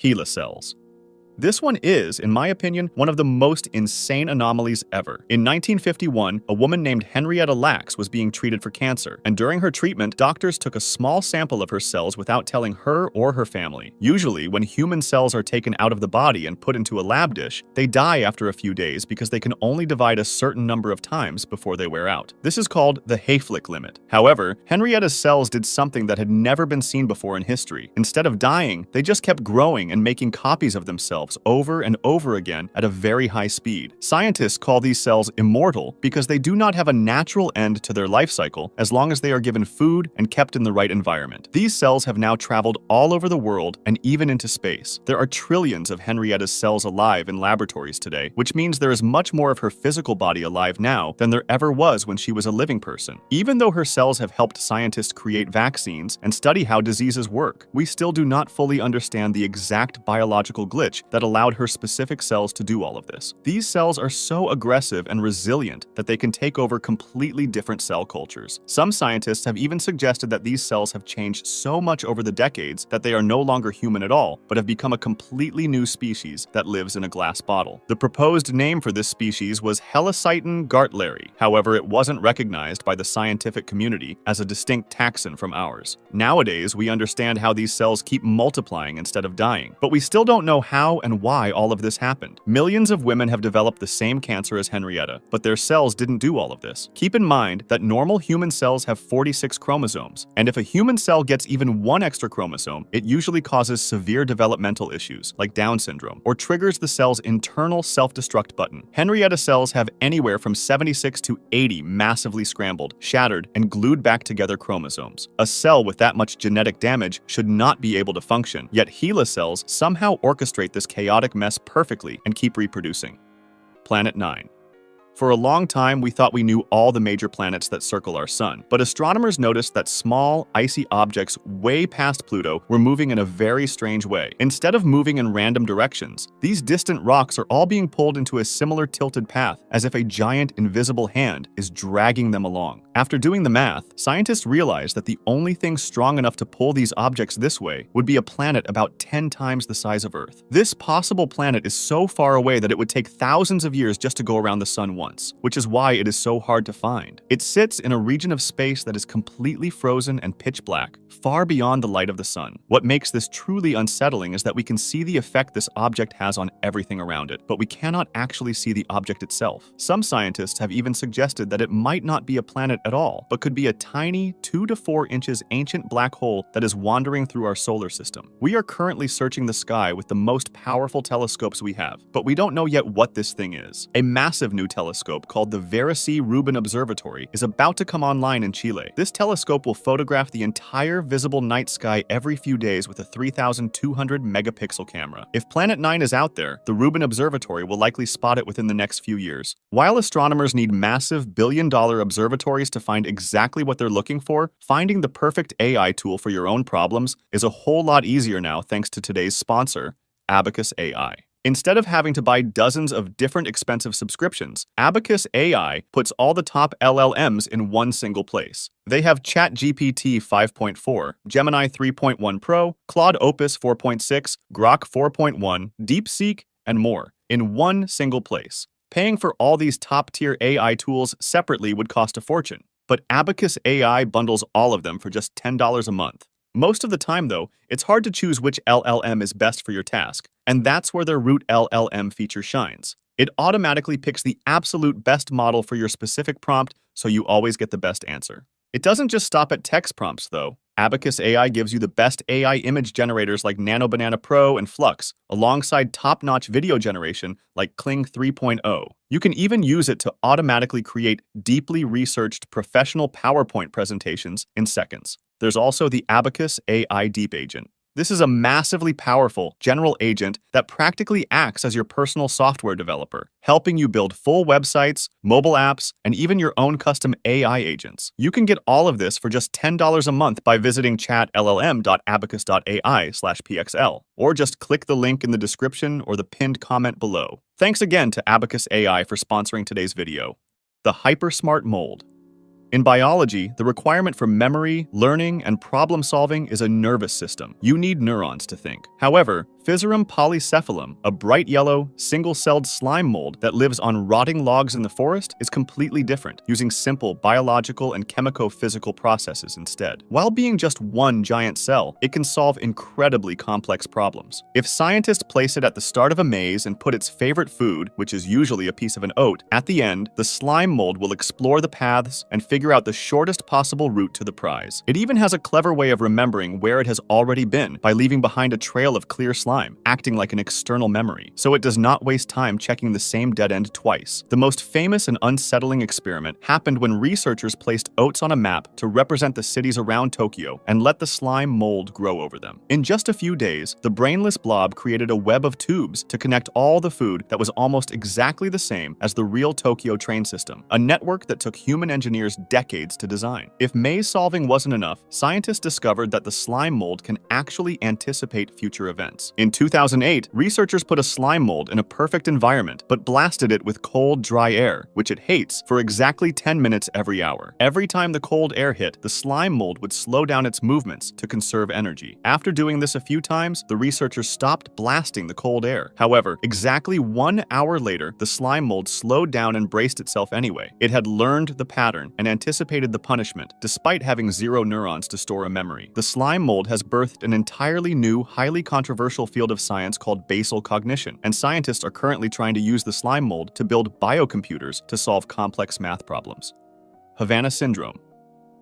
HeLa cells. This one is, in my opinion, one of the most insane anomalies ever. In 1951, a woman named Henrietta Lacks was being treated for cancer, and during her treatment, doctors took a small sample of her cells without telling her or her family. Usually, when human cells are taken out of the body and put into a lab dish, they die after a few days because they can only divide a certain number of times before they wear out. This is called the Hayflick limit. However, Henrietta's cells did something that had never been seen before in history. Instead of dying, they just kept growing and making copies of themselves over and over again at a very high speed. Scientists call these cells immortal because they do not have a natural end to their life cycle as long as they are given food and kept in the right environment. These cells have now traveled all over the world and even into space. There are trillions of Henrietta's cells alive in laboratories today, which means there is much more of her physical body alive now than there ever was when she was a living person. Even though her cells have helped scientists create vaccines and study how diseases work, we still do not fully understand the exact biological glitch that allowed her specific cells to do all of this. These cells are so aggressive and resilient that they can take over completely different cell cultures. Some scientists have even suggested that these cells have changed so much over the decades that they are no longer human at all, but have become a completely new species that lives in a glass bottle. The proposed name for this species was Helicyton gartleri. However, it wasn't recognized by the scientific community as a distinct taxon from ours. Nowadays, we understand how these cells keep multiplying instead of dying, but we still don't know how and why all of this happened. Millions of women have developed the same cancer as Henrietta, but their cells didn't do all of this. Keep in mind that normal human cells have 46 chromosomes, and if a human cell gets even one extra chromosome, it usually causes severe developmental issues, like Down syndrome, or triggers the cell's internal self-destruct button. Henrietta cells have anywhere from 76 to 80 massively scrambled, shattered, and glued back together chromosomes. A cell with that much genetic damage should not be able to function, yet HeLa cells somehow orchestrate this chaotic mess perfectly and keep reproducing. Planet 9. For a long time, we thought we knew all the major planets that circle our sun, but astronomers noticed that small, icy objects way past Pluto were moving in a very strange way. Instead of moving in random directions, these distant rocks are all being pulled into a similar tilted path, as if a giant invisible hand is dragging them along. After doing the math, scientists realized that the only thing strong enough to pull these objects this way would be a planet about 10 times the size of Earth. This possible planet is so far away that it would take thousands of years just to go around the sun once, which is why it is so hard to find. It sits in a region of space that is completely frozen and pitch black, far beyond the light of the sun. What makes this truly unsettling is that we can see the effect this object has on everything around it, but we cannot actually see the object itself. Some scientists have even suggested that it might not be a planet at all, but could be a tiny 2 to 4 inches ancient black hole that is wandering through our solar system. We are currently searching the sky with the most powerful telescopes we have, but we don't know yet what this thing is. A massive new telescope called the Vera-C-Rubin Observatory is about to come online in Chile. This telescope will photograph the entire visible night sky every few days with a 3,200 megapixel camera. If Planet 9 is out there, the Rubin Observatory will likely spot it within the next few years. While astronomers need massive billion-dollar observatories to find exactly what they're looking for, finding the perfect AI tool for your own problems is a whole lot easier now thanks to today's sponsor, Abacus AI. Instead of having to buy dozens of different expensive subscriptions, Abacus AI puts all the top LLMs in one single place. They have ChatGPT 5.4, Gemini 3.1 Pro, Claude Opus 4.6, Grok 4.1, DeepSeek, and more, in one single place. Paying for all these top-tier AI tools separately would cost a fortune, but Abacus AI bundles all of them for just $10 a month. Most of the time, though, it's hard to choose which LLM is best for your task, and that's where their Root LLM feature shines. It automatically picks the absolute best model for your specific prompt, so you always get the best answer. It doesn't just stop at text prompts, though. Abacus AI gives you the best AI image generators like Nano Banana Pro and Flux, alongside top-notch video generation like Kling 3.0. You can even use it to automatically create deeply researched professional PowerPoint presentations in seconds. There's also the Abacus AI Deep Agent. This is a massively powerful general agent that practically acts as your personal software developer, helping you build full websites, mobile apps, and even your own custom AI agents. You can get all of this for just $10 a month by visiting chatllm.abacus.ai/pxl, or just click the link in the description or the pinned comment below. Thanks again to Abacus AI for sponsoring today's video. The Hypersmart Mold. In biology, the requirement for memory, learning, and problem-solving is a nervous system. You need neurons to think. However, Physarum polycephalum, a bright yellow, single-celled slime mold that lives on rotting logs in the forest, is completely different, using simple biological and chemico-physical processes instead. While being just one giant cell, it can solve incredibly complex problems. If scientists place it at the start of a maze and put its favorite food, which is usually a piece of an oat, at the end, the slime mold will explore the paths and figure out the shortest possible route to the prize. It even has a clever way of remembering where it has already been by leaving behind a trail of clear slime, acting like an external memory, so it does not waste time checking the same dead end twice. The most famous and unsettling experiment happened when researchers placed oats on a map to represent the cities around Tokyo and let the slime mold grow over them. In just a few days, the brainless blob created a web of tubes to connect all the food that was almost exactly the same as the real Tokyo train system, a network that took human engineers decades to design. If maze solving wasn't enough, scientists discovered that the slime mold can actually anticipate future events. In 2008, researchers put a slime mold in a perfect environment, but blasted it with cold, dry air, which it hates, for exactly 10 minutes every hour. Every time the cold air hit, the slime mold would slow down its movements to conserve energy. After doing this a few times, the researchers stopped blasting the cold air. However, exactly 1 hour later, the slime mold slowed down and braced itself anyway. It had learned the pattern and anticipated the punishment, despite having zero neurons to store a memory. The slime mold has birthed an entirely new, highly controversial field of science called basal cognition, and scientists are currently trying to use the slime mold to build biocomputers to solve complex math problems. Havana syndrome.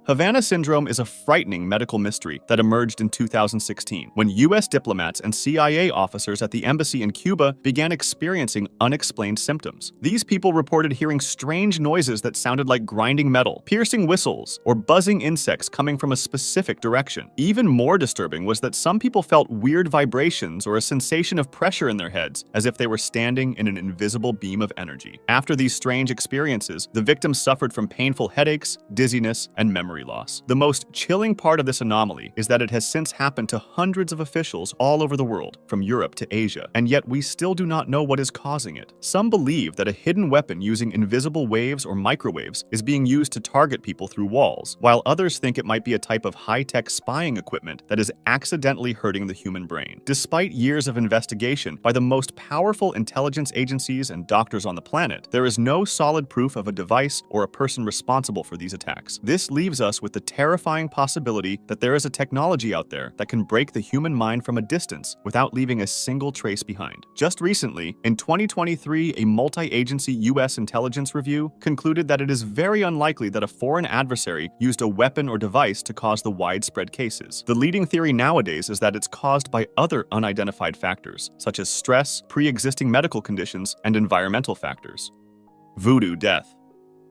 Havana syndrome is a frightening medical mystery that emerged in 2016 when U.S. diplomats and CIA officers at the embassy in Cuba began experiencing unexplained symptoms. These people reported hearing strange noises that sounded like grinding metal, piercing whistles, or buzzing insects coming from a specific direction. Even more disturbing was that some people felt weird vibrations or a sensation of pressure in their heads, as if they were standing in an invisible beam of energy. After these strange experiences, the victims suffered from painful headaches, dizziness, and memory loss. The most chilling part of this anomaly is that it has since happened to hundreds of officials all over the world, from Europe to Asia, and yet we still do not know what is causing it. Some believe that a hidden weapon using invisible waves or microwaves is being used to target people through walls, while others think it might be a type of high-tech spying equipment that is accidentally hurting the human brain. Despite years of investigation by the most powerful intelligence agencies and doctors on the planet, there is no solid proof of a device or a person responsible for these attacks. This leaves us with the terrifying possibility that there is a technology out there that can break the human mind from a distance without leaving a single trace behind. Just recently, in 2023, a multi-agency U.S. intelligence review concluded that it is very unlikely that a foreign adversary used a weapon or device to cause the widespread cases. The leading theory nowadays is that it's caused by other unidentified factors, such as stress, pre-existing medical conditions, and environmental factors. Voodoo death.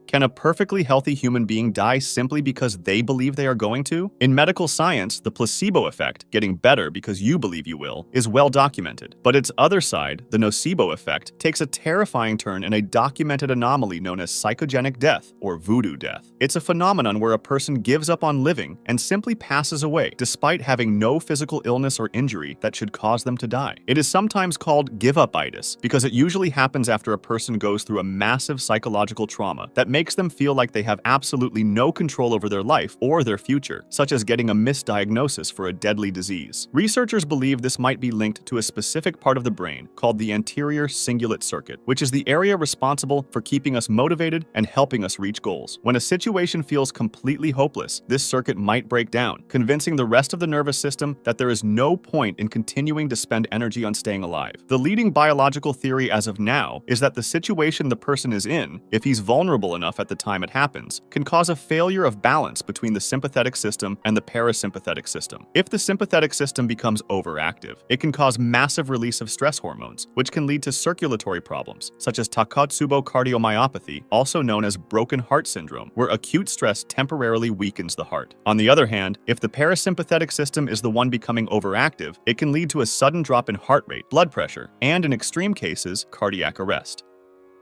Can a perfectly healthy human being die simply because they believe they are going to? In medical science, the placebo effect, getting better because you believe you will, is well documented. But its other side, the nocebo effect, takes a terrifying turn in a documented anomaly known as psychogenic death, or voodoo death. It's a phenomenon where a person gives up on living and simply passes away, despite having no physical illness or injury that should cause them to die. It is sometimes called give-up-itis because it usually happens after a person goes through a massive psychological trauma that makes them feel like they have absolutely no control over their life or their future, such as getting a misdiagnosis for a deadly disease. Researchers believe this might be linked to a specific part of the brain called the anterior cingulate circuit, which is the area responsible for keeping us motivated and helping us reach goals. When a situation feels completely hopeless, this circuit might break down, convincing the rest of the nervous system that there is no point in continuing to spend energy on staying alive. The leading biological theory as of now is that the situation the person is in, if he's vulnerable enough at the time it happens, can cause a failure of balance between the sympathetic system and the parasympathetic system. If the sympathetic system becomes overactive, it can cause massive release of stress hormones, which can lead to circulatory problems, such as Takotsubo cardiomyopathy, also known as broken heart syndrome, where acute stress temporarily weakens the heart. On the other hand, if the parasympathetic system is the one becoming overactive, it can lead to a sudden drop in heart rate, blood pressure, and in extreme cases, cardiac arrest.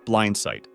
Blind sight.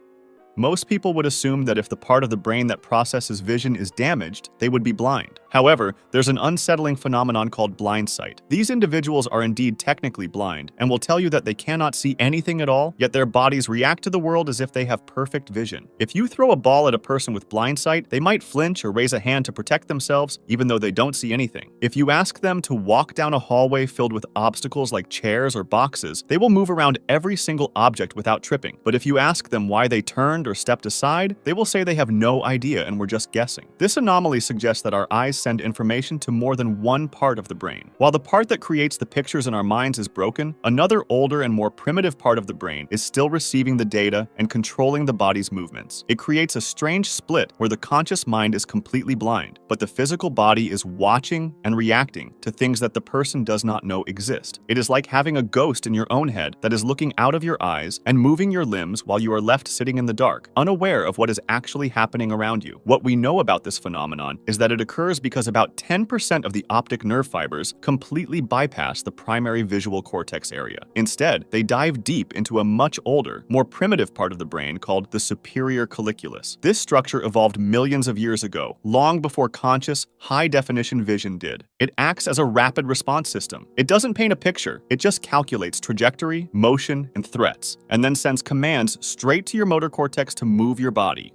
Most people would assume that if the part of the brain that processes vision is damaged, they would be blind. However, there's an unsettling phenomenon called blind sight. These individuals are indeed technically blind and will tell you that they cannot see anything at all, yet their bodies react to the world as if they have perfect vision. If you throw a ball at a person with blind sight, they might flinch or raise a hand to protect themselves, even though they don't see anything. If you ask them to walk down a hallway filled with obstacles like chairs or boxes, they will move around every single object without tripping. But if you ask them why they turned or stepped aside, they will say they have no idea and were just guessing. This anomaly suggests that our eyes send information to more than one part of the brain. While the part that creates the pictures in our minds is broken, another older and more primitive part of the brain is still receiving the data and controlling the body's movements. It creates a strange split where the conscious mind is completely blind, but the physical body is watching and reacting to things that the person does not know exist. It is like having a ghost in your own head that is looking out of your eyes and moving your limbs while you are left sitting in the dark, unaware of what is actually happening around you. What we know about this phenomenon is that it occurs because about 10% of the optic nerve fibers completely bypass the primary visual cortex area. Instead, they dive deep into a much older, more primitive part of the brain called the superior colliculus. This structure evolved millions of years ago, long before conscious, high-definition vision did. It acts as a rapid response system. It doesn't paint a picture, it just calculates trajectory, motion, and threats, and then sends commands straight to your motor cortex to move your body.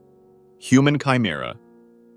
Human chimera.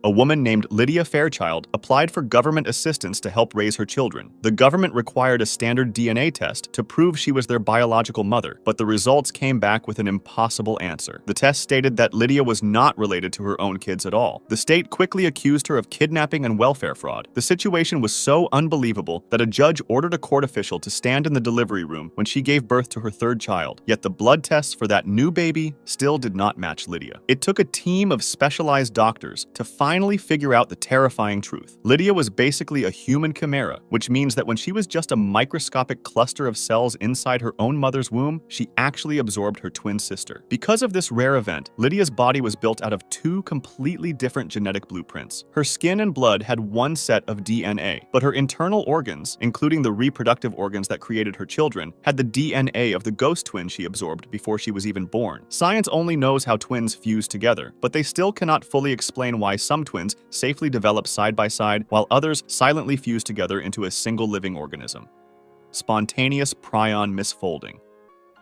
A woman named Lydia Fairchild applied for government assistance to help raise her children. The government required a standard DNA test to prove she was their biological mother, but the results came back with an impossible answer. The test stated that Lydia was not related to her own kids at all. The state quickly accused her of kidnapping and welfare fraud. The situation was so unbelievable that a judge ordered a court official to stand in the delivery room when she gave birth to her third child, yet the blood tests for that new baby still did not match Lydia. It took a team of specialized doctors to finally figure out the terrifying truth. Lydia was basically a human chimera, which means that when she was just a microscopic cluster of cells inside her own mother's womb, she actually absorbed her twin sister. Because of this rare event, Lydia's body was built out of two completely different genetic blueprints. Her skin and blood had one set of DNA, but her internal organs, including the reproductive organs that created her children, had the DNA of the ghost twin she absorbed before she was even born. Science only knows how twins fuse together, but they still cannot fully explain why some twins safely develop side by side while others silently fuse together into a single living organism. Spontaneous prion misfolding.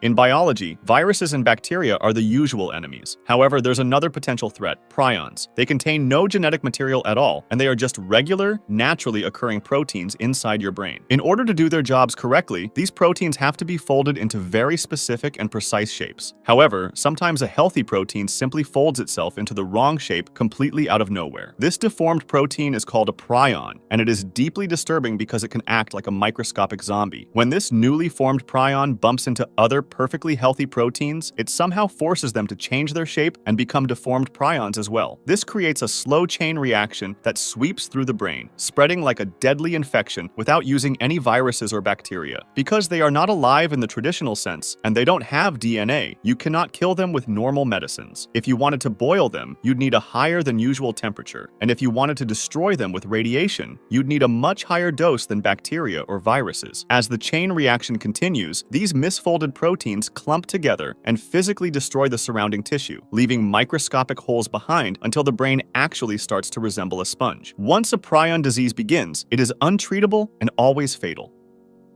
In biology, viruses and bacteria are the usual enemies. However, there's another potential threat, prions. They contain no genetic material at all, and they are just regular, naturally occurring proteins inside your brain. In order to do their jobs correctly, these proteins have to be folded into very specific and precise shapes. However, sometimes a healthy protein simply folds itself into the wrong shape completely out of nowhere. This deformed protein is called a prion, and it is deeply disturbing because it can act like a microscopic zombie. When this newly formed prion bumps into other perfectly healthy proteins, it somehow forces them to change their shape and become deformed prions as well. This creates a slow chain reaction that sweeps through the brain, spreading like a deadly infection without using any viruses or bacteria. Because they are not alive in the traditional sense, and they don't have DNA, you cannot kill them with normal medicines. If you wanted to boil them, you'd need a higher than usual temperature, and if you wanted to destroy them with radiation, you'd need a much higher dose than bacteria or viruses. As the chain reaction continues, these misfolded proteins clump together and physically destroy the surrounding tissue, leaving microscopic holes behind until the brain actually starts to resemble a sponge. Once a prion disease begins, it is untreatable and always fatal.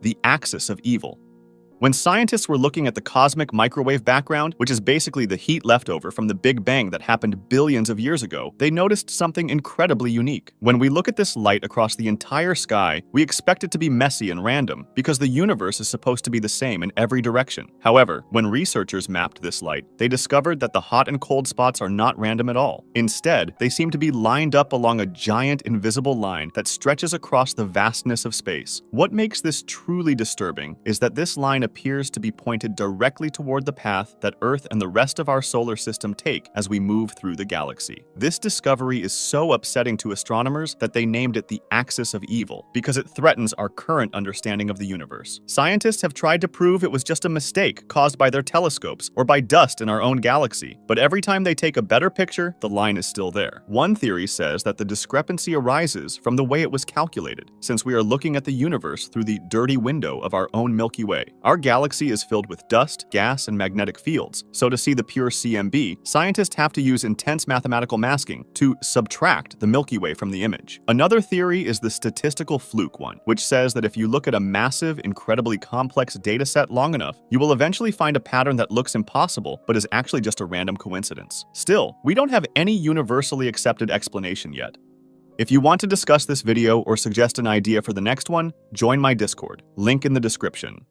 The axis of evil. When scientists were looking at the cosmic microwave background, which is basically the heat leftover from the Big Bang that happened billions of years ago, they noticed something incredibly unique. When we look at this light across the entire sky, we expect it to be messy and random, because the universe is supposed to be the same in every direction. However, when researchers mapped this light, they discovered that the hot and cold spots are not random at all. Instead, they seem to be lined up along a giant invisible line that stretches across the vastness of space. What makes this truly disturbing is that this line appears to be pointed directly toward the path that Earth and the rest of our solar system take as we move through the galaxy. This discovery is so upsetting to astronomers that they named it the axis of evil, because it threatens our current understanding of the universe. Scientists have tried to prove it was just a mistake caused by their telescopes or by dust in our own galaxy, but every time they take a better picture, the line is still there. One theory says that the discrepancy arises from the way it was calculated, since we are looking at the universe through the dirty window of our own Milky Way. Our Our galaxy is filled with dust, gas, and magnetic fields, so to see the pure CMB, scientists have to use intense mathematical masking to subtract the Milky Way from the image. Another theory is the statistical fluke one, which says that if you look at a massive, incredibly complex data set long enough, you will eventually find a pattern that looks impossible but is actually just a random coincidence. Still, we don't have any universally accepted explanation yet. If you want to discuss this video or suggest an idea for the next one, join my Discord, link in the description.